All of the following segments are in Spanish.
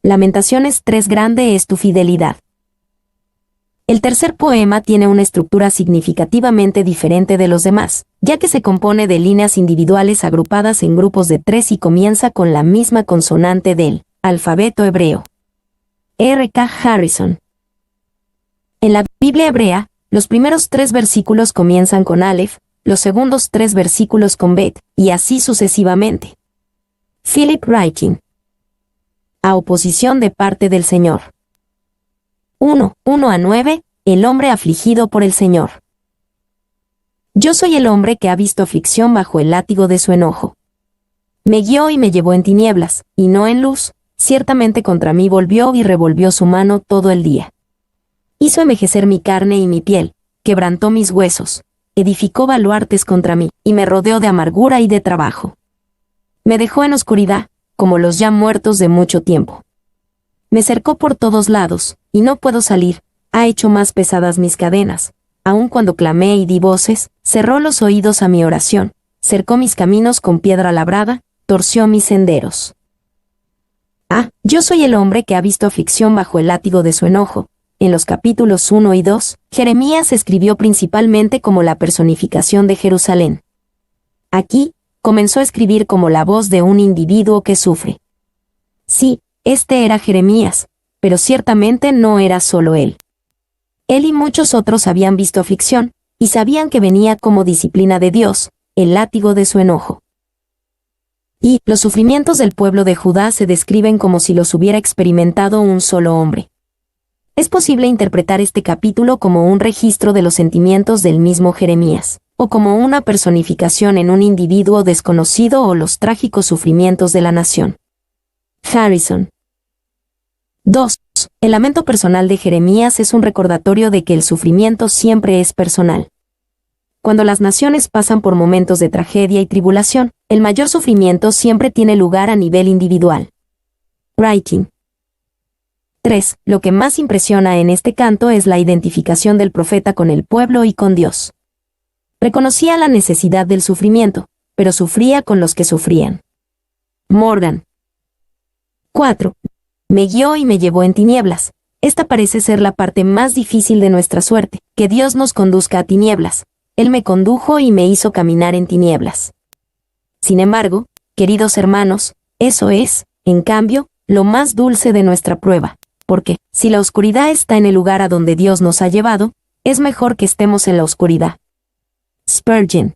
Lamentaciones 3. Grande es tu fidelidad. El tercer poema tiene una estructura significativamente diferente de los demás, ya que se compone de líneas individuales agrupadas en grupos de 3 y comienza con la misma consonante del alfabeto hebreo. R. K. Harrison. En la Biblia hebrea, los primeros 3 versículos comienzan con Aleph, los segundos 3 versículos con Bet, y así sucesivamente. Philip Ryken. A oposición de parte del Señor. 1:1-9, el hombre afligido por el Señor. Yo soy el hombre que ha visto aflicción bajo el látigo de su enojo. Me guió y me llevó en tinieblas, y no en luz, ciertamente contra mí volvió y revolvió su mano todo el día. Hizo envejecer mi carne y mi piel, quebrantó mis huesos, edificó baluartes contra mí, y me rodeó de amargura y de trabajo. Me dejó en oscuridad, como los ya muertos de mucho tiempo. Me cercó por todos lados, y no puedo salir, ha hecho más pesadas mis cadenas, aun cuando clamé y di voces, cerró los oídos a mi oración, cercó mis caminos con piedra labrada, torció mis senderos. Yo soy el hombre que ha visto aflicción bajo el látigo de su enojo. En los capítulos 1 y 2, Jeremías escribió principalmente como la personificación de Jerusalén. Aquí, comenzó a escribir como la voz de un individuo que sufre. Sí, este era Jeremías, pero ciertamente no era solo él. Él y muchos otros habían visto aflicción, y sabían que venía como disciplina de Dios, el látigo de su enojo. Y los sufrimientos del pueblo de Judá se describen como si los hubiera experimentado un solo hombre. Es posible interpretar este capítulo como un registro de los sentimientos del mismo Jeremías, o como una personificación en un individuo desconocido o los trágicos sufrimientos de la nación. Harrison. 2. El lamento personal de Jeremías es un recordatorio de que el sufrimiento siempre es personal. Cuando las naciones pasan por momentos de tragedia y tribulación, el mayor sufrimiento siempre tiene lugar a nivel individual. Ryken. 3. Lo que más impresiona en este canto es la identificación del profeta con el pueblo y con Dios. Reconocía la necesidad del sufrimiento, pero sufría con los que sufrían. Morgan. 4. Me guió y me llevó en tinieblas. Esta parece ser la parte más difícil de nuestra suerte, que Dios nos conduzca a tinieblas. Él me condujo y me hizo caminar en tinieblas. Sin embargo, queridos hermanos, eso es, en cambio, lo más dulce de nuestra prueba, porque, si la oscuridad está en el lugar a donde Dios nos ha llevado, es mejor que estemos en la oscuridad. Spurgeon.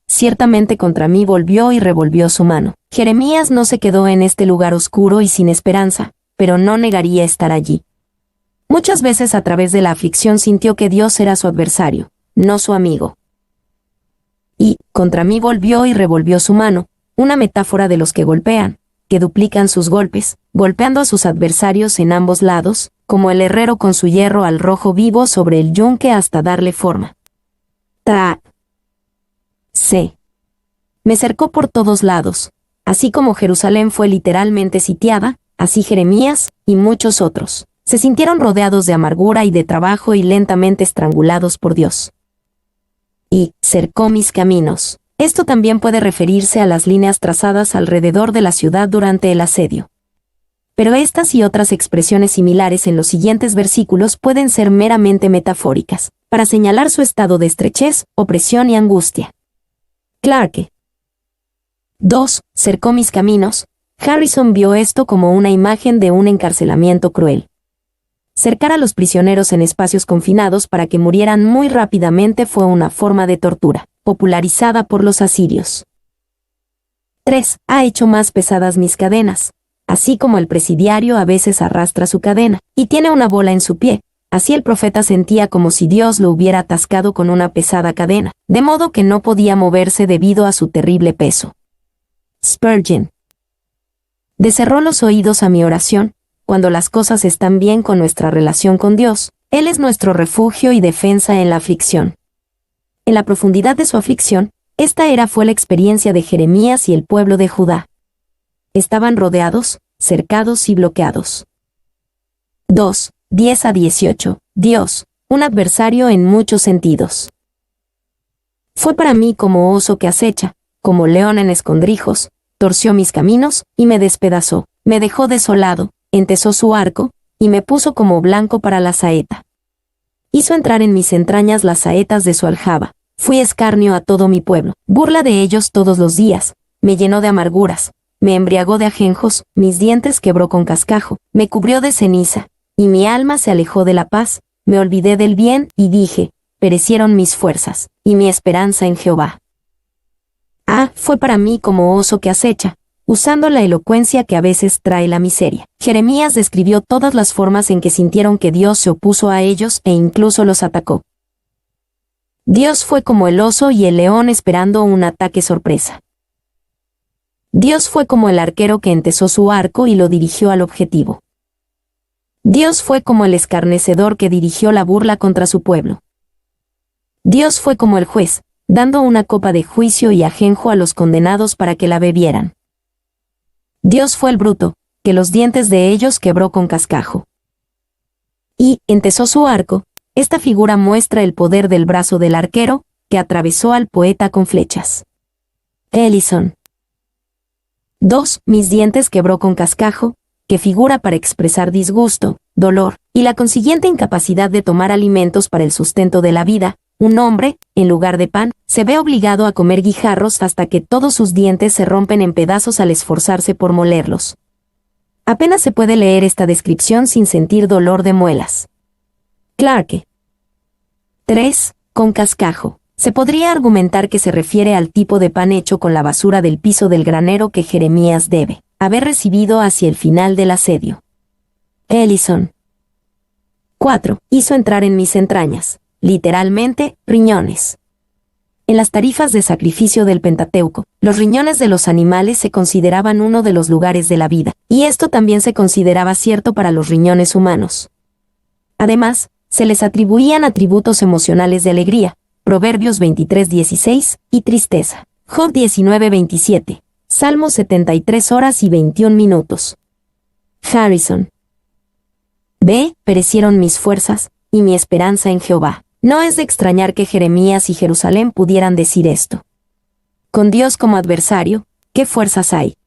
Ciertamente contra mí volvió y revolvió su mano. Jeremías no se quedó en este lugar oscuro y sin esperanza, pero no negaría estar allí. Muchas veces a través de la aflicción sintió que Dios era su adversario, no su amigo. Y, contra mí volvió y revolvió su mano, una metáfora de los que golpean, que duplican sus golpes, golpeando a sus adversarios en ambos lados, como el herrero con su hierro al rojo vivo sobre el yunque hasta darle forma. Me cercó por todos lados. Así como Jerusalén fue literalmente sitiada, así Jeremías, y muchos otros, se sintieron rodeados de amargura y de trabajo y lentamente estrangulados por Dios. Y cercó mis caminos. Esto también puede referirse a las líneas trazadas alrededor de la ciudad durante el asedio. Pero estas y otras expresiones similares en los siguientes versículos pueden ser meramente metafóricas, para señalar su estado de estrechez, opresión y angustia. Clarke. 2. Cercó mis caminos. Harrison vio esto como una imagen de un encarcelamiento cruel. Cercar a los prisioneros en espacios confinados para que murieran muy rápidamente fue una forma de tortura, popularizada por los asirios. 3. Ha hecho más pesadas mis cadenas. Así como el presidiario a veces arrastra su cadena, y tiene una bola en su pie, así el profeta sentía como si Dios lo hubiera atascado con una pesada cadena, de modo que no podía moverse debido a su terrible peso. Spurgeon. Cerró los oídos a mi oración. Cuando las cosas están bien con nuestra relación con Dios, Él es nuestro refugio y defensa en la aflicción. En la profundidad de su aflicción, esta fue la experiencia de Jeremías y el pueblo de Judá. Estaban rodeados, cercados y bloqueados. 2. 10-18. Dios, un adversario en muchos sentidos. Fue para mí como oso que acecha, como león en escondrijos, torció mis caminos y me despedazó, Me dejó desolado, entesó su arco, y me puso como blanco para la saeta. Hizo entrar en mis entrañas las saetas de su aljaba. Fui escarnio a todo mi pueblo, burla de ellos todos los días. Me llenó de amarguras, me embriagó de ajenjos, mis dientes quebró con cascajo, me cubrió de ceniza, y mi alma se alejó de la paz. Me olvidé del bien, y dije, perecieron mis fuerzas, y mi esperanza en Jehová. Fue para mí como oso que acecha, usando la elocuencia que a veces trae la miseria. Jeremías describió todas las formas en que sintieron que Dios se opuso a ellos e incluso los atacó. Dios fue como el oso y el león esperando un ataque sorpresa. Dios fue como el arquero que entesó su arco y lo dirigió al objetivo. Dios fue como el escarnecedor que dirigió la burla contra su pueblo. Dios fue como el juez, dando una copa de juicio y ajenjo a los condenados para que la bebieran. Dios fue el bruto, que los dientes de ellos quebró con cascajo. Y entesó su arco. Esta figura muestra el poder del brazo del arquero, que atravesó al poeta con flechas. Ellison. 2. Mis dientes quebró con cascajo, que figura para expresar disgusto, dolor, y la consiguiente incapacidad de tomar alimentos para el sustento de la vida. Un hombre, en lugar de pan, se ve obligado a comer guijarros hasta que todos sus dientes se rompen en pedazos al esforzarse por molerlos. Apenas se puede leer esta descripción sin sentir dolor de muelas. Clarke. 3. Con cascajo. Se podría argumentar que se refiere al tipo de pan hecho con la basura del piso del granero que Jeremías debe haber recibido hacia el final del asedio. Ellison. 4. Hizo entrar en mis entrañas, literalmente, riñones. En las tarifas de sacrificio del Pentateuco, los riñones de los animales se consideraban uno de los lugares de la vida, y esto también se consideraba cierto para los riñones humanos. Además, se les atribuían atributos emocionales de alegría, Proverbios 23:16, y tristeza, Job 19:27, Salmos 73 horas y 21 minutos. Harrison. Perecieron mis fuerzas, y mi esperanza en Jehová. No es de extrañar que Jeremías y Jerusalén pudieran decir esto. Con Dios como adversario, ¿qué fuerzas hay?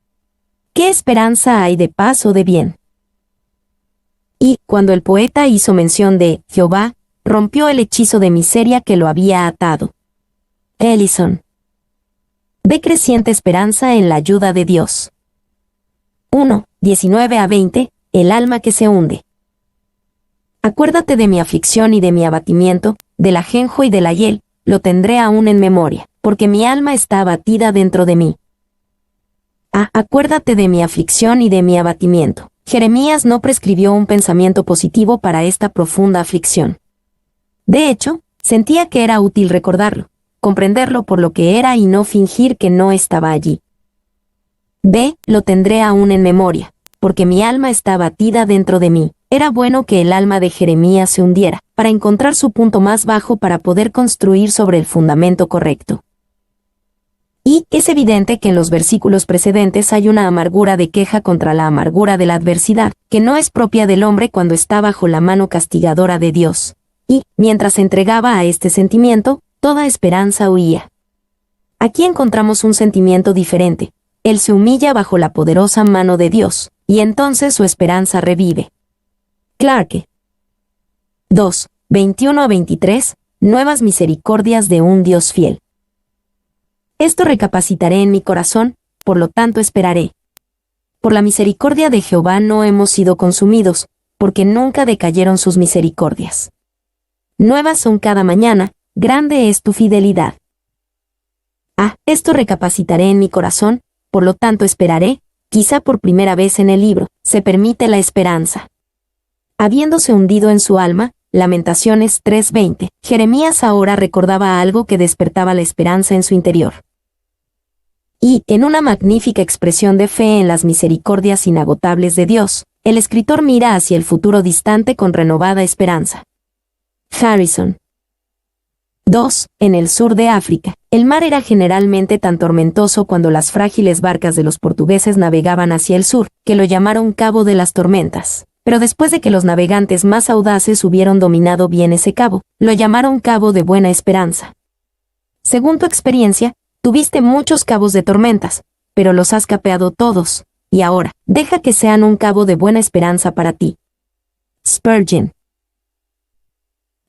¿Qué esperanza hay de paz o de bien? Y, cuando el poeta hizo mención de Jehová, rompió el hechizo de miseria que lo había atado. Ellison. Ve creciente esperanza en la ayuda de Dios. 1, 19-20, el alma que se hunde. Acuérdate de mi aflicción y de mi abatimiento, del ajenjo y del hiel, lo tendré aún en memoria, porque mi alma está abatida dentro de mí. Acuérdate de mi aflicción y de mi abatimiento. Jeremías no prescribió un pensamiento positivo para esta profunda aflicción. De hecho, sentía que era útil recordarlo, comprenderlo por lo que era y no fingir que no estaba allí. Lo tendré aún en memoria, porque mi alma está abatida dentro de mí. Era bueno que el alma de Jeremías se hundiera, para encontrar su punto más bajo para poder construir sobre el fundamento correcto. Y es evidente que en los versículos precedentes hay una amargura de queja contra la amargura de la adversidad, que no es propia del hombre cuando está bajo la mano castigadora de Dios. Y, mientras se entregaba a este sentimiento, toda esperanza huía. Aquí encontramos un sentimiento diferente. Él se humilla bajo la poderosa mano de Dios, y entonces su esperanza revive. Clarke. 2, 21-23, Nuevas misericordias de un Dios fiel. Esto recapacitaré en mi corazón, por lo tanto esperaré. Por la misericordia de Jehová no hemos sido consumidos, porque nunca decayeron sus misericordias. Nuevas son cada mañana, grande es tu fidelidad. Esto recapacitaré en mi corazón, por lo tanto esperaré, quizá por primera vez en el libro, se permite la esperanza. Habiéndose hundido en su alma, Lamentaciones 3:20, Jeremías ahora recordaba algo que despertaba la esperanza en su interior. Y, en una magnífica expresión de fe en las misericordias inagotables de Dios, el escritor mira hacia el futuro distante con renovada esperanza. Harrison. 2. En el sur de África, el mar era generalmente tan tormentoso cuando las frágiles barcas de los portugueses navegaban hacia el sur, que lo llamaron Cabo de las Tormentas. Pero después de que los navegantes más audaces hubieron dominado bien ese cabo, lo llamaron Cabo de Buena Esperanza. Según tu experiencia, tuviste muchos cabos de tormentas, pero los has capeado todos, y ahora, deja que sean un cabo de buena esperanza para ti. Spurgeon.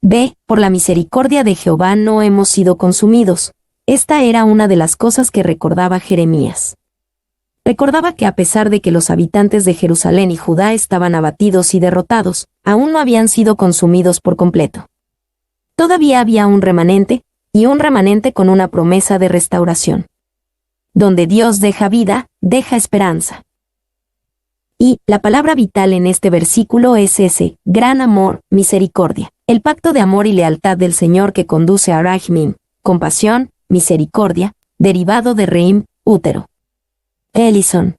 B. Por la misericordia de Jehová no hemos sido consumidos. Esta era una de las cosas que recordaba Jeremías. Recordaba que a pesar de que los habitantes de Jerusalén y Judá estaban abatidos y derrotados, aún no habían sido consumidos por completo. Todavía había un remanente, y un remanente con una promesa de restauración. Donde Dios deja vida, deja esperanza. Y la palabra vital en este versículo es ese, gran amor, misericordia, el pacto de amor y lealtad del Señor que conduce a Rahmim, compasión, misericordia, derivado de Reim, útero. Ellison.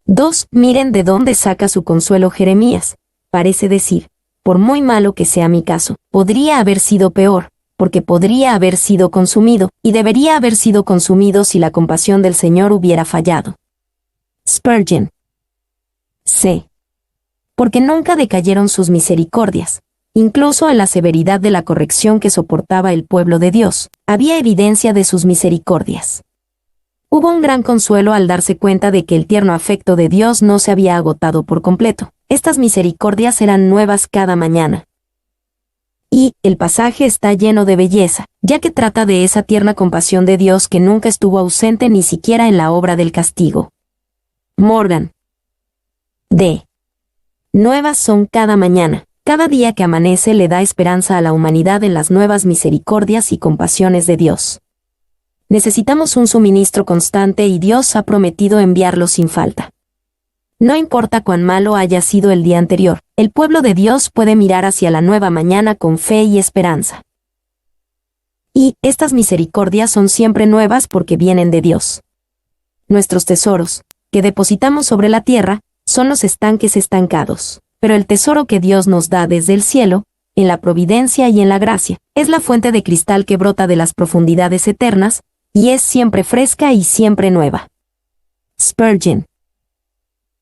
2. Miren de dónde saca su consuelo Jeremías. Parece decir, por muy malo que sea mi caso, podría haber sido peor, porque podría haber sido consumido, y debería haber sido consumido si la compasión del Señor hubiera fallado. Spurgeon. C. Porque nunca decayeron sus misericordias. Incluso en la severidad de la corrección que soportaba el pueblo de Dios, había evidencia de sus misericordias. Hubo un gran consuelo al darse cuenta de que el tierno afecto de Dios no se había agotado por completo. Estas misericordias eran nuevas cada mañana. Y el pasaje está lleno de belleza, ya que trata de esa tierna compasión de Dios que nunca estuvo ausente ni siquiera en la obra del castigo. Morgan. D. Nuevas son cada mañana. Cada día que amanece le da esperanza a la humanidad en las nuevas misericordias y compasiones de Dios. Necesitamos un suministro constante y Dios ha prometido enviarlo sin falta. No importa cuán malo haya sido el día anterior, el pueblo de Dios puede mirar hacia la nueva mañana con fe y esperanza. Y estas misericordias son siempre nuevas porque vienen de Dios. Nuestros tesoros, que depositamos sobre la tierra, son los estanques estancados, pero el tesoro que Dios nos da desde el cielo, en la providencia y en la gracia, es la fuente de cristal que brota de las profundidades eternas, y es siempre fresca y siempre nueva. Spurgeon.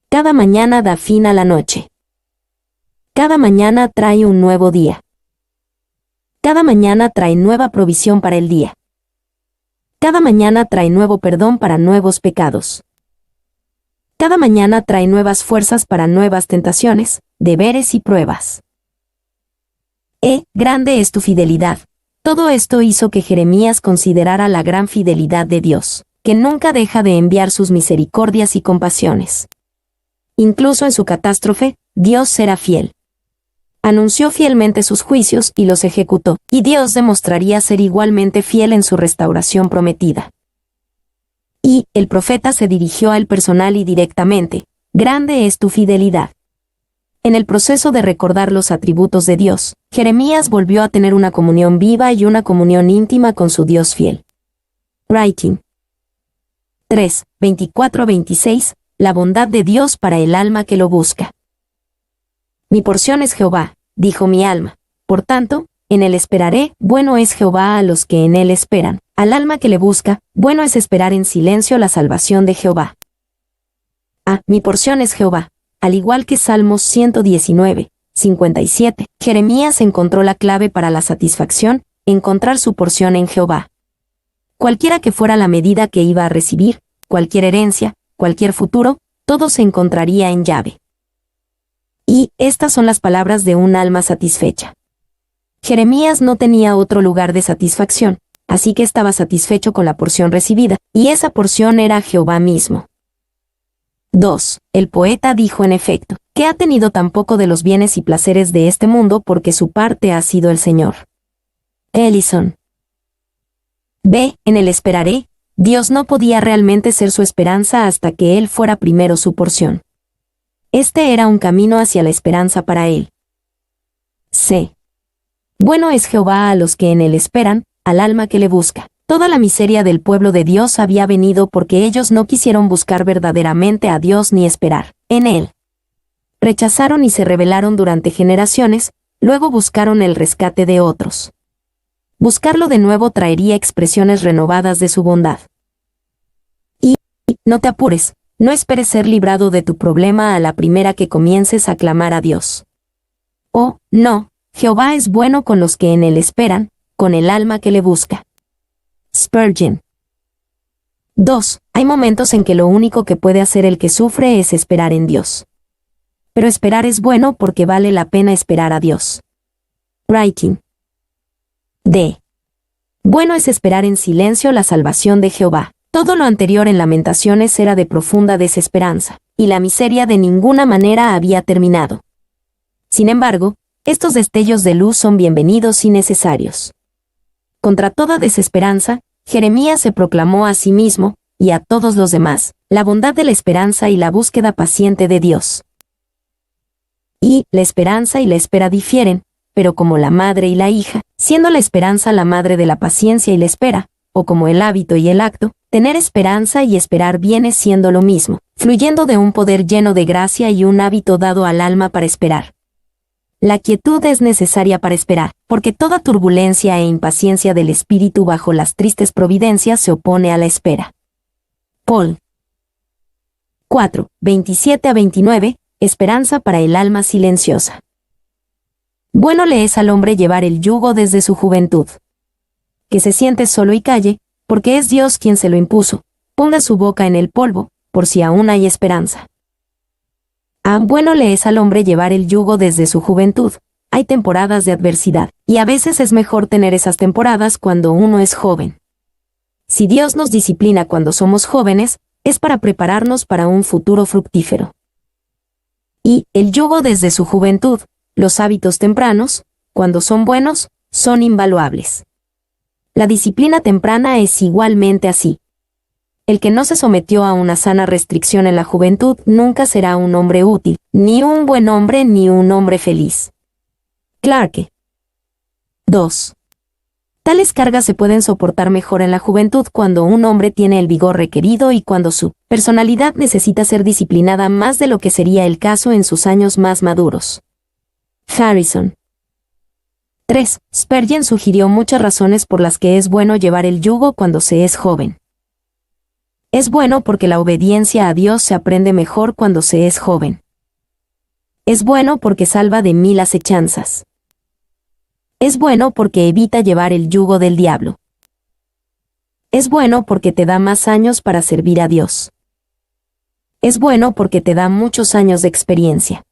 Cada mañana da fin a la noche. Cada mañana trae un nuevo día. Cada mañana trae nueva provisión para el día. Cada mañana trae nuevo perdón para nuevos pecados. Cada mañana trae nuevas fuerzas para nuevas tentaciones, deberes y pruebas. Grande es tu fidelidad. Todo esto hizo que Jeremías considerara la gran fidelidad de Dios, que nunca deja de enviar sus misericordias y compasiones. Incluso en su catástrofe, Dios será fiel. Anunció fielmente sus juicios y los ejecutó, y Dios demostraría ser igualmente fiel en su restauración prometida. Y el profeta se dirigió a él personal y directamente, grande es tu fidelidad. En el proceso de recordar los atributos de Dios, Jeremías volvió a tener una comunión viva y una comunión íntima con su Dios fiel. Writing. 3, 24-26, la bondad de Dios para el alma que lo busca. Mi porción es Jehová, dijo mi alma, por tanto, en él esperaré, bueno es Jehová a los que en él esperan, al alma que le busca, bueno es esperar en silencio la salvación de Jehová. Mi porción es Jehová. Al igual que Salmos 119, 57, Jeremías encontró la clave para la satisfacción, encontrar su porción en Jehová. Cualquiera que fuera la medida que iba a recibir, cualquier herencia, cualquier futuro, todo se encontraría en Yahvé. Y estas son las palabras de un alma satisfecha. Jeremías no tenía otro lugar de satisfacción, así que estaba satisfecho con la porción recibida, y esa porción era Jehová mismo. 2. El poeta dijo en efecto, que ha tenido tan poco de los bienes y placeres de este mundo porque su parte ha sido el Señor. Ellison. B. En el esperaré, Dios no podía realmente ser su esperanza hasta que Él fuera primero su porción. Este era un camino hacia la esperanza para Él. C. Bueno es Jehová a los que en Él esperan, al alma que le busca. Toda la miseria del pueblo de Dios había venido porque ellos no quisieron buscar verdaderamente a Dios ni esperar en Él. Rechazaron y se rebelaron durante generaciones, luego buscaron el rescate de otros. Buscarlo de nuevo traería expresiones renovadas de su bondad. Y no te apures, no esperes ser librado de tu problema a la primera que comiences a clamar a Dios. Oh, no, Jehová es bueno con los que en Él esperan, con el alma que le busca. Spurgeon. 2. Hay momentos en que lo único que puede hacer el que sufre es esperar en Dios. Pero esperar es bueno porque vale la pena esperar a Dios. Writing. D. Bueno es esperar en silencio la salvación de Jehová. Todo lo anterior en Lamentaciones era de profunda desesperanza, y la miseria de ninguna manera había terminado. Sin embargo, estos destellos de luz son bienvenidos y necesarios. Contra toda desesperanza, Jeremías se proclamó a sí mismo, y a todos los demás, la bondad de la esperanza y la búsqueda paciente de Dios. Y la esperanza y la espera difieren, pero como la madre y la hija, siendo la esperanza la madre de la paciencia y la espera, o como el hábito y el acto, tener esperanza y esperar viene siendo lo mismo, fluyendo de un poder lleno de gracia y un hábito dado al alma para esperar. La quietud es necesaria para esperar, porque toda turbulencia e impaciencia del espíritu bajo las tristes providencias se opone a la espera. Paul. 4. 27 a 29. Esperanza para el alma silenciosa. Bueno le es al hombre llevar el yugo desde su juventud. Que se siente solo y calle, porque es Dios quien se lo impuso. Ponga su boca en el polvo, por si aún hay esperanza. Bueno le es al hombre llevar el yugo desde su juventud. Hay temporadas de adversidad, y a veces es mejor tener esas temporadas cuando uno es joven. Si Dios nos disciplina cuando somos jóvenes, es para prepararnos para un futuro fructífero. Y el yugo desde su juventud, los hábitos tempranos, cuando son buenos, son invaluables. La disciplina temprana es igualmente así. El que no se sometió a una sana restricción en la juventud nunca será un hombre útil, ni un buen hombre ni un hombre feliz. Clarke. 2. Tales cargas se pueden soportar mejor en la juventud cuando un hombre tiene el vigor requerido y cuando su personalidad necesita ser disciplinada más de lo que sería el caso en sus años más maduros. Harrison. 3. Spurgeon sugirió muchas razones por las que es bueno llevar el yugo cuando se es joven. Es bueno porque la obediencia a Dios se aprende mejor cuando se es joven. Es bueno porque salva de 1000 acechanzas. Es bueno porque evita llevar el yugo del diablo. Es bueno porque te da más años para servir a Dios. Es bueno porque te da muchos años de experiencia.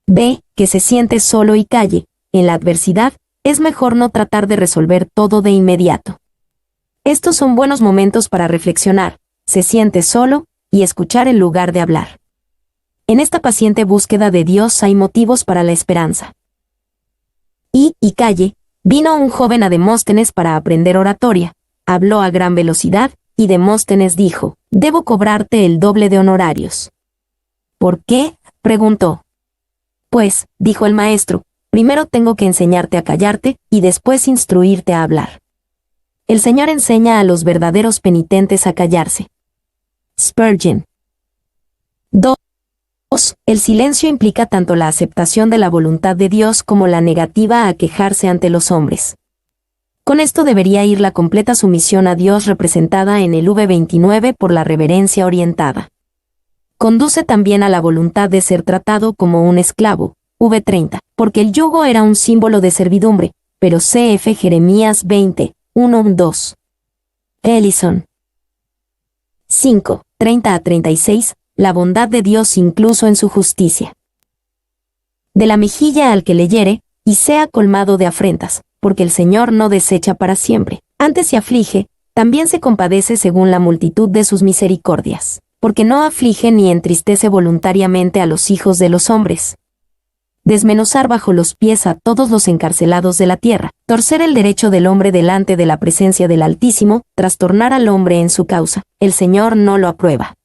B. Que se siente solo y calle. En la adversidad, es mejor no tratar de resolver todo de inmediato. Estos son buenos momentos para reflexionar, se siente solo, y escuchar en lugar de hablar. En esta paciente búsqueda de Dios hay motivos para la esperanza. Y calle, vino un joven a Demóstenes para aprender oratoria, habló a gran velocidad, y Demóstenes dijo, «Debo cobrarte el doble de honorarios». «¿Por qué?», preguntó. «Pues», dijo el maestro, «primero tengo que enseñarte a callarte, y después instruirte a hablar». El Señor enseña a los verdaderos penitentes a callarse. Spurgeon. 2. El silencio implica tanto la aceptación de la voluntad de Dios como la negativa a quejarse ante los hombres. Con esto debería ir la completa sumisión a Dios representada en el V29 por la reverencia orientada. Conduce también a la voluntad de ser tratado como un esclavo, V30, porque el yugo era un símbolo de servidumbre, pero cf. Jeremías 20, 1-2. Ellison. 5, 30 a 36, la bondad de Dios incluso en su justicia. De la mejilla al que leyere, y sea colmado de afrentas, porque el Señor no desecha para siempre, antes se aflige, también se compadece según la multitud de sus misericordias, porque no aflige ni entristece voluntariamente a los hijos de los hombres. Desmenuzar bajo los pies a todos los encarcelados de la tierra, torcer el derecho del hombre delante de la presencia del Altísimo, trastornar al hombre en su causa, el Señor no lo aprueba.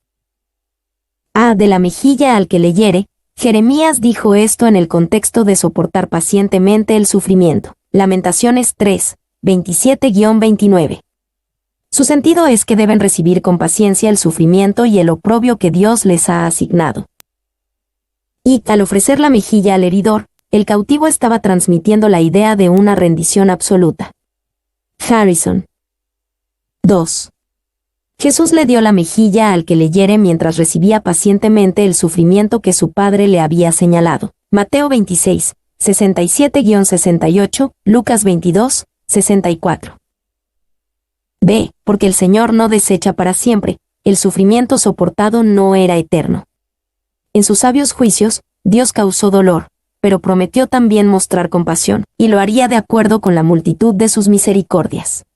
De la mejilla al que leyere, Jeremías dijo esto en el contexto de soportar pacientemente el sufrimiento. Lamentaciones 3, 27-29. Su sentido es que deben recibir con paciencia el sufrimiento y el oprobio que Dios les ha asignado. Y, al ofrecer la mejilla al heridor, el cautivo estaba transmitiendo la idea de una rendición absoluta. Harrison. 2. Jesús le dio la mejilla al que leyere mientras recibía pacientemente el sufrimiento que su Padre le había señalado. Mateo 26, 67-68, Lucas 22, 64. B. Porque el Señor no desecha para siempre, el sufrimiento soportado no era eterno. En sus sabios juicios, Dios causó dolor, pero prometió también mostrar compasión, y lo haría de acuerdo con la multitud de sus misericordias.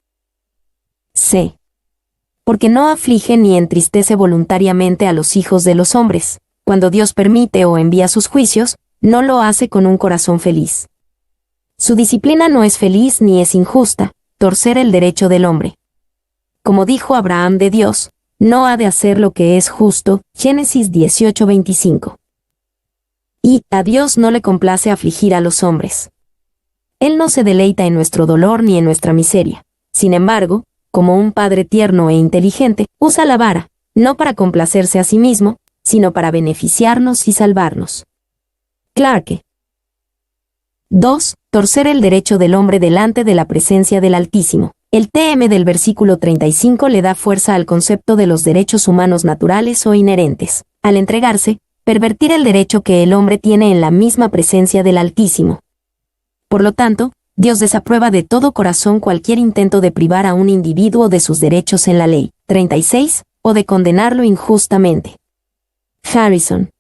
C. Porque no aflige ni entristece voluntariamente a los hijos de los hombres. Cuando Dios permite o envía sus juicios, no lo hace con un corazón feliz. Su disciplina no es feliz ni es injusta, torcer el derecho del hombre. Como dijo Abraham de Dios, no ha de hacer lo que es justo, Génesis 18:25. Y a Dios no le complace afligir a los hombres. Él no se deleita en nuestro dolor ni en nuestra miseria. Sin embargo, como un padre tierno e inteligente, usa la vara, no para complacerse a sí mismo, sino para beneficiarnos y salvarnos. Clarke. 2. Torcer el derecho del hombre delante de la presencia del Altísimo. El TM del versículo 35 le da fuerza al concepto de los derechos humanos naturales o inherentes. Al entregarse, pervertir el derecho que el hombre tiene en la misma presencia del Altísimo. Por lo tanto, Dios desaprueba de todo corazón cualquier intento de privar a un individuo de sus derechos en la ley. 36, o de condenarlo injustamente. Harrison.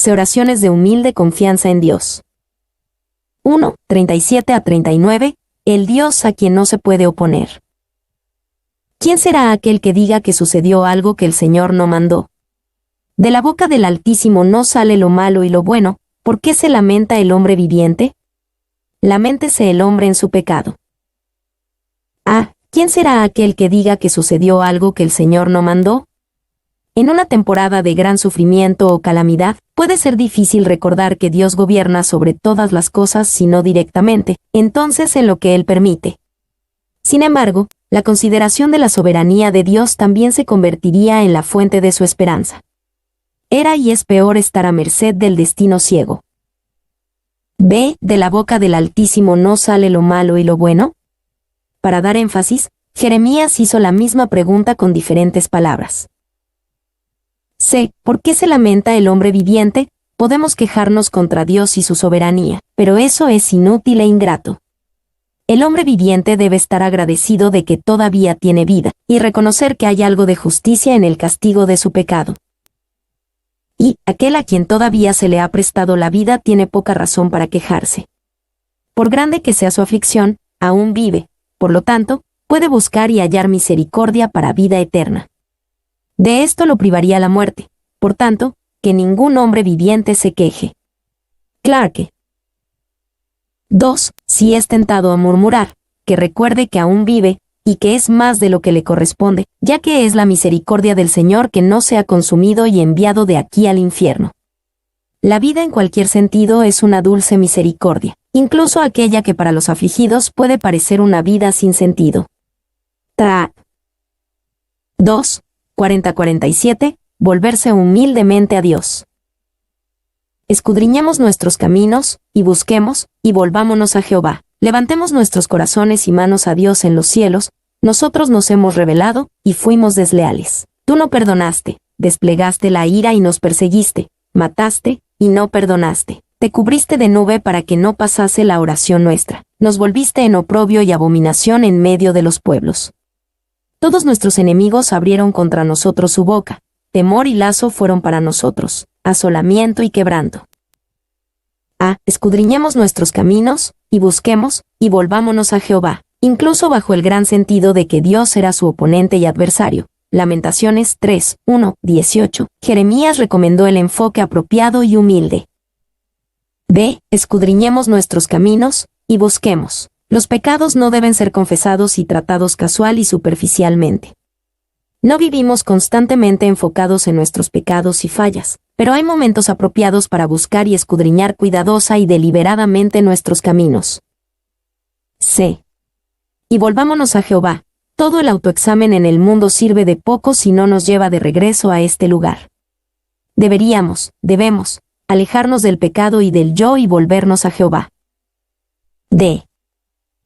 Oraciones de humilde confianza en Dios. 1, 37 a 39, el Dios a quien no se puede oponer. ¿Quién será aquel que diga que sucedió algo que el Señor no mandó? De la boca del Altísimo no sale lo malo y lo bueno, ¿por qué se lamenta el hombre viviente? Laméntese el hombre en su pecado. A. ¿Quién será aquel que diga que sucedió algo que el Señor no mandó? En una temporada de gran sufrimiento o calamidad, puede ser difícil recordar que Dios gobierna sobre todas las cosas si no directamente, entonces en lo que Él permite. Sin embargo, la consideración de la soberanía de Dios también se convertiría en la fuente de su esperanza. Era y es peor estar a merced del destino ciego. B. ¿De la boca del Altísimo no sale lo malo y lo bueno? Para dar énfasis, Jeremías hizo la misma pregunta con diferentes palabras. C. ¿Por qué se lamenta el hombre viviente? Podemos quejarnos contra Dios y su soberanía, pero eso es inútil e ingrato. El hombre viviente debe estar agradecido de que todavía tiene vida, y reconocer que hay algo de justicia en el castigo de su pecado. Y aquel a quien todavía se le ha prestado la vida tiene poca razón para quejarse. Por grande que sea su aflicción, aún vive, por lo tanto, puede buscar y hallar misericordia para vida eterna. De esto lo privaría la muerte, por tanto, que ningún hombre viviente se queje. Clarke. 2. Si es tentado a murmurar, que recuerde que aún vive, y que es más de lo que le corresponde, ya que es la misericordia del Señor que no se ha consumido y enviado de aquí al infierno. La vida en cualquier sentido es una dulce misericordia, incluso aquella que para los afligidos puede parecer una vida sin sentido. 2. 40-47, volverse humildemente a Dios. Escudriñemos nuestros caminos, y busquemos, y volvámonos a Jehová. Levantemos nuestros corazones y manos a Dios en los cielos, nosotros nos hemos rebelado, y fuimos desleales. Tú no perdonaste, desplegaste la ira y nos perseguiste, mataste, y no perdonaste. Te cubriste de nube para que no pasase la oración nuestra. Nos volviste en oprobio y abominación en medio de los pueblos. Todos nuestros enemigos abrieron contra nosotros su boca, temor y lazo fueron para nosotros, asolamiento y quebranto. Escudriñemos nuestros caminos, y busquemos, y volvámonos a Jehová, incluso bajo el gran sentido de que Dios era su oponente y adversario. Lamentaciones 3, 1, 18. Jeremías recomendó el enfoque apropiado y humilde. B. Escudriñemos nuestros caminos, y busquemos. Los pecados no deben ser confesados y tratados casual y superficialmente. No vivimos constantemente enfocados en nuestros pecados y fallas, pero hay momentos apropiados para buscar y escudriñar cuidadosa y deliberadamente nuestros caminos. C. Y volvámonos a Jehová. Todo el autoexamen en el mundo sirve de poco si no nos lleva de regreso a este lugar. Debemos, alejarnos del pecado y del yo y volvernos a Jehová. D.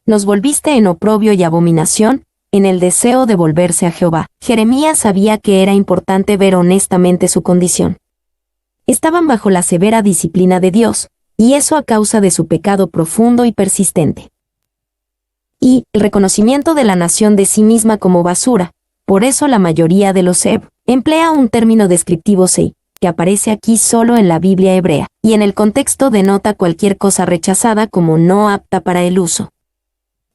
Nos volviste en oprobio y abominación, en el deseo de volverse a Jehová. Jeremías sabía que era importante ver honestamente su condición. Estaban bajo la severa disciplina de Dios, y eso a causa de su pecado profundo y persistente. Y el reconocimiento de la nación de sí misma como basura. Por eso la mayoría de los hebreos emplea un término descriptivo sei, que aparece aquí solo en la Biblia hebrea, y en el contexto denota cualquier cosa rechazada como no apta para el uso.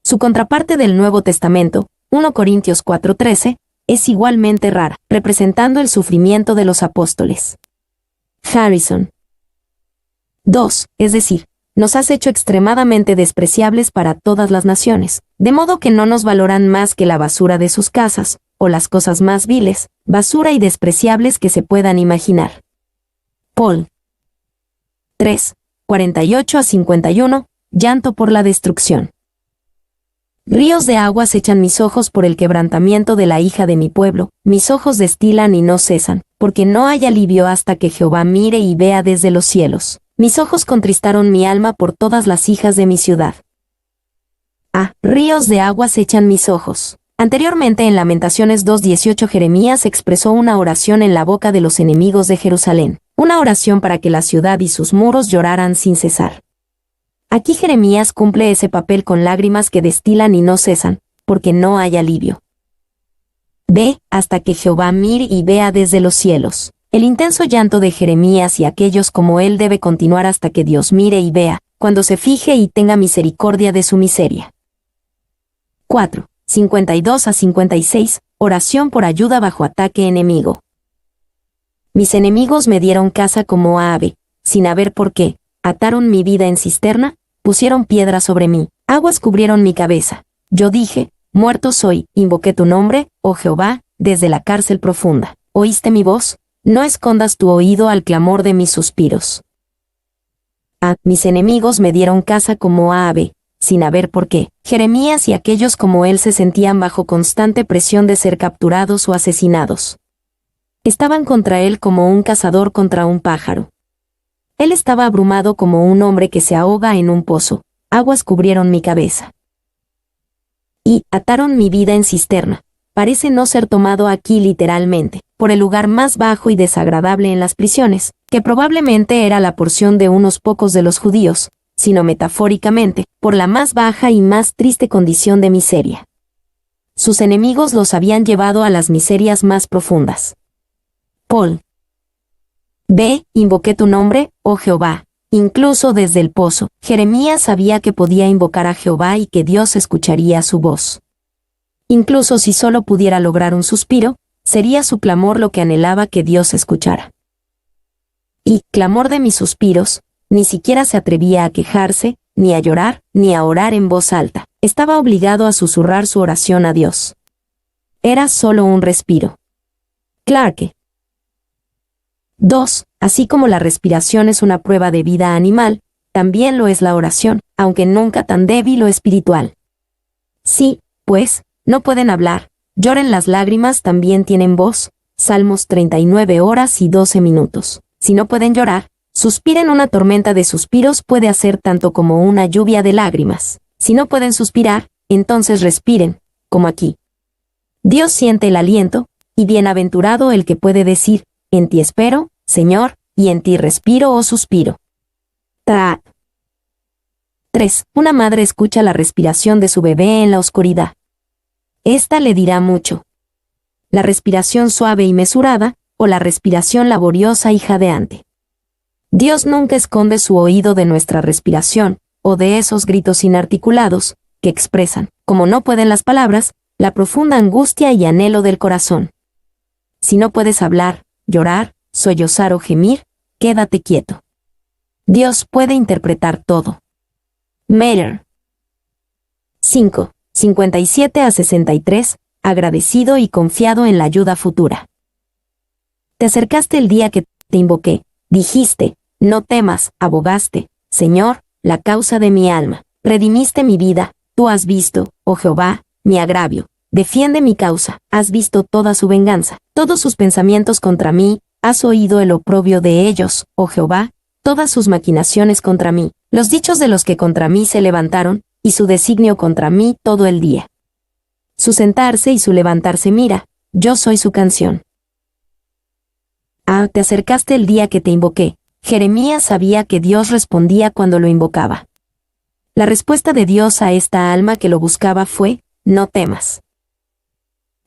Su contraparte del Nuevo Testamento, 1 Corintios 4:13, es igualmente rara, representando el sufrimiento de los apóstoles. Harrison. 2. Es decir, nos has hecho extremadamente despreciables para todas las naciones, de modo que no nos valoran más que la basura de sus casas, o las cosas más viles, basura y despreciables que se puedan imaginar. Paul. 3. 48-51, llanto por la destrucción. Ríos de aguas echan mis ojos por el quebrantamiento de la hija de mi pueblo, mis ojos destilan y no cesan, porque no hay alivio hasta que Jehová mire y vea desde los cielos. Mis ojos contristaron mi alma por todas las hijas de mi ciudad. Ríos de aguas echan mis ojos. Anteriormente en Lamentaciones 2:18 Jeremías expresó una oración en la boca de los enemigos de Jerusalén, una oración para que la ciudad y sus muros lloraran sin cesar. Aquí Jeremías cumple ese papel con lágrimas que destilan y no cesan, porque no hay alivio. Ve, hasta que Jehová mire y vea desde los cielos. El intenso llanto de Jeremías y aquellos como él debe continuar hasta que Dios mire y vea, cuando se fije y tenga misericordia de su miseria. 4. 52-56, oración por ayuda bajo ataque enemigo. Mis enemigos me dieron caza como a ave, sin haber por qué, ataron mi vida en cisterna, pusieron piedra sobre mí, aguas cubrieron mi cabeza. Yo dije, muerto soy, invoqué tu nombre, oh Jehová, desde la cárcel profunda. ¿Oíste mi voz? No escondas tu oído al clamor de mis suspiros. Mis enemigos me dieron caza como a ave, sin haber por qué. Jeremías y aquellos como él se sentían bajo constante presión de ser capturados o asesinados. Estaban contra él como un cazador contra un pájaro. Él estaba abrumado como un hombre que se ahoga en un pozo. Aguas cubrieron mi cabeza. Y ataron mi vida en cisterna. Parece no ser tomado aquí literalmente, por el lugar más bajo y desagradable en las prisiones, que probablemente era la porción de unos pocos de los judíos, sino metafóricamente, por la más baja y más triste condición de miseria. Sus enemigos los habían llevado a las miserias más profundas. Paul. Ve, invoqué tu nombre, oh Jehová. Incluso desde el pozo, Jeremías sabía que podía invocar a Jehová y que Dios escucharía su voz. Incluso si solo pudiera lograr un suspiro, sería su clamor lo que anhelaba que Dios escuchara. Y, clamor de mis suspiros, ni siquiera se atrevía a quejarse, ni a llorar, ni a orar en voz alta. Estaba obligado a susurrar su oración a Dios. Era solo un respiro. Clarke. 2. Así como la respiración es una prueba de vida animal, también lo es la oración, aunque nunca tan débil o espiritual. Sí, pues, no pueden hablar, lloren las lágrimas también tienen voz, Salmos 39 horas y 12 minutos. Si no pueden llorar, suspiren una tormenta de suspiros puede hacer tanto como una lluvia de lágrimas. Si no pueden suspirar, entonces respiren, como aquí. Dios siente el aliento, y bienaventurado el que puede decir, en ti espero, Señor, y en ti respiro o suspiro. 3. Una madre escucha la respiración de su bebé en la oscuridad. Esta le dirá mucho. La respiración suave y mesurada, o la respiración laboriosa y jadeante. Dios nunca esconde su oído de nuestra respiración, o de esos gritos inarticulados, que expresan, como no pueden las palabras, la profunda angustia y anhelo del corazón. Si no puedes hablar, llorar, sollozar o gemir, quédate quieto. Dios puede interpretar todo. Meyer. 5. 57-63, agradecido y confiado en la ayuda futura. Te acercaste el día que te invoqué, dijiste, no temas, abogaste, Señor, la causa de mi alma, redimiste mi vida, tú has visto, oh Jehová, mi agravio, defiende mi causa, has visto toda su venganza, todos sus pensamientos contra mí, has oído el oprobio de ellos, oh Jehová, todas sus maquinaciones contra mí, los dichos de los que contra mí se levantaron, y su designio contra mí todo el día. Su sentarse y su levantarse mira, yo soy su canción. Te acercaste el día que te invoqué. Jeremías sabía que Dios respondía cuando lo invocaba. La respuesta de Dios a esta alma que lo buscaba fue, no temas.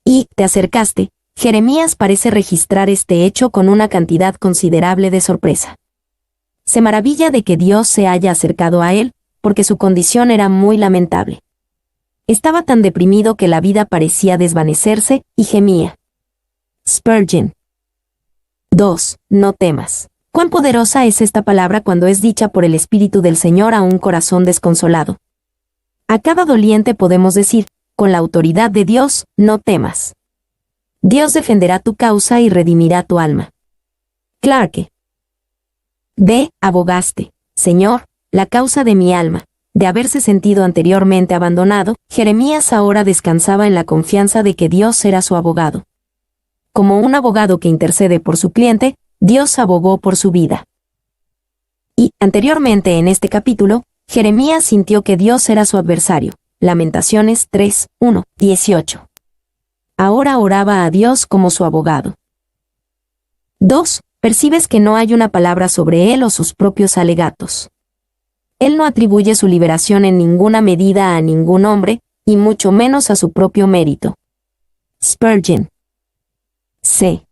Y, te acercaste. Jeremías parece registrar este hecho con una cantidad considerable de sorpresa. Se maravilla de que Dios se haya acercado a él, porque su condición era muy lamentable. Estaba tan deprimido que la vida parecía desvanecerse, y gemía. Spurgeon. 2. No temas. Cuán poderosa es esta palabra cuando es dicha por el Espíritu del Señor a un corazón desconsolado. A cada doliente podemos decir, con la autoridad de Dios, no temas. Dios defenderá tu causa y redimirá tu alma. Clarke. D. Abogaste, Señor, la causa de mi alma. De haberse sentido anteriormente abandonado, Jeremías ahora descansaba en la confianza de que Dios era su abogado. Como un abogado que intercede por su cliente, Dios abogó por su vida. Y, anteriormente en este capítulo, Jeremías sintió que Dios era su adversario. Lamentaciones 3, 1, 18. Ahora oraba a Dios como su abogado. 2. Percibes que no hay una palabra sobre él o sus propios alegatos. Él no atribuye su liberación en ninguna medida a ningún hombre, y mucho menos a su propio mérito. Spurgeon. C.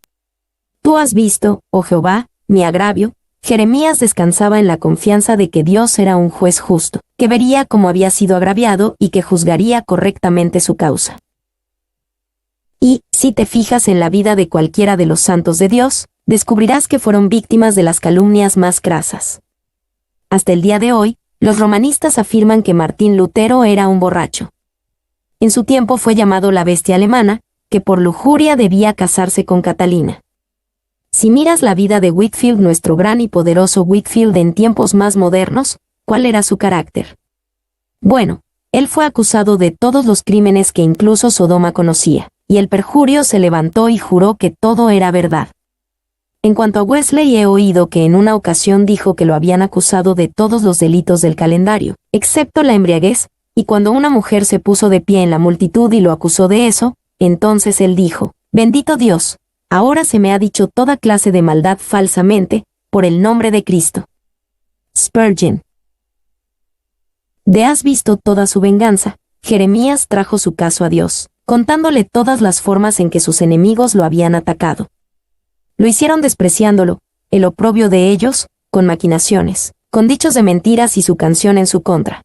Tú has visto, oh Jehová, mi agravio. Jeremías descansaba en la confianza de que Dios era un juez justo, que vería cómo había sido agraviado y que juzgaría correctamente su causa. Y, si te fijas en la vida de cualquiera de los santos de Dios, descubrirás que fueron víctimas de las calumnias más crasas. Hasta el día de hoy, los romanistas afirman que Martín Lutero era un borracho. En su tiempo fue llamado la bestia alemana, que por lujuria debía casarse con Catalina. Si miras la vida de Whitefield, nuestro gran y poderoso Whitefield en tiempos más modernos, ¿cuál era su carácter? Bueno, él fue acusado de todos los crímenes que incluso Sodoma conocía, y el perjurio se levantó y juró que todo era verdad. En cuanto a Wesley, he oído que en una ocasión dijo que lo habían acusado de todos los delitos del calendario, excepto la embriaguez, y cuando una mujer se puso de pie en la multitud y lo acusó de eso, entonces él dijo, «Bendito Dios, ahora se me ha dicho toda clase de maldad falsamente, por el nombre de Cristo». Spurgeon. De has visto toda su venganza, Jeremías trajo su caso a Dios, contándole todas las formas en que sus enemigos lo habían atacado. Lo hicieron despreciándolo, el oprobio de ellos, con maquinaciones, con dichos de mentiras y su canción en su contra.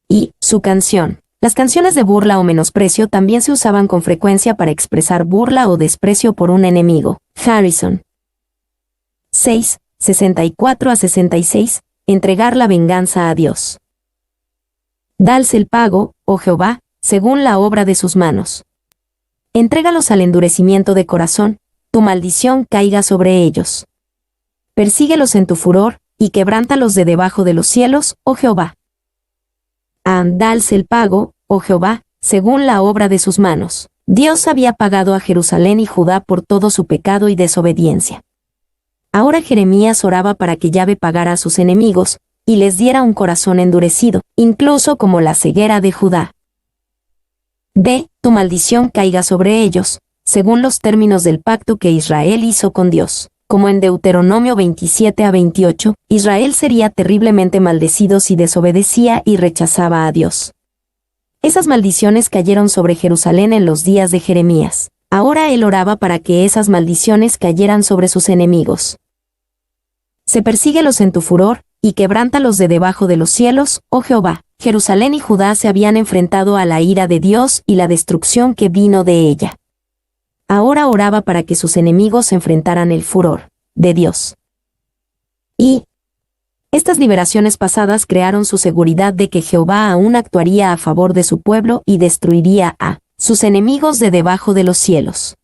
Y, su canción. Las canciones de burla o menosprecio también se usaban con frecuencia para expresar burla o desprecio por un enemigo. Harrison. 6, 64 a 66. Entregar la venganza a Dios. Dales el pago, oh Jehová, según la obra de sus manos. Entrégalos al endurecimiento de corazón, tu maldición caiga sobre ellos. Persíguelos en tu furor, y quebrántalos de debajo de los cielos, oh Jehová. Dales el pago, oh Jehová, según la obra de sus manos. Dios había pagado a Jerusalén y Judá por todo su pecado y desobediencia. Ahora Jeremías oraba para que Yahvé pagara a sus enemigos, y les diera un corazón endurecido, incluso como la ceguera de Judá. D. Tu maldición caiga sobre ellos, según los términos del pacto que Israel hizo con Dios. Como en Deuteronomio 27 a 28, Israel sería terriblemente maldecido si desobedecía y rechazaba a Dios. Esas maldiciones cayeron sobre Jerusalén en los días de Jeremías. Ahora él oraba para que esas maldiciones cayeran sobre sus enemigos. Se persíguelos en tu furor, y quebrántalos de debajo de los cielos, oh Jehová. Jerusalén y Judá se habían enfrentado a la ira de Dios y la destrucción que vino de ella. Ahora oraba para que sus enemigos enfrentaran el furor de Dios. Y estas liberaciones pasadas crearon su seguridad de que Jehová aún actuaría a favor de su pueblo y destruiría a sus enemigos de debajo de los cielos.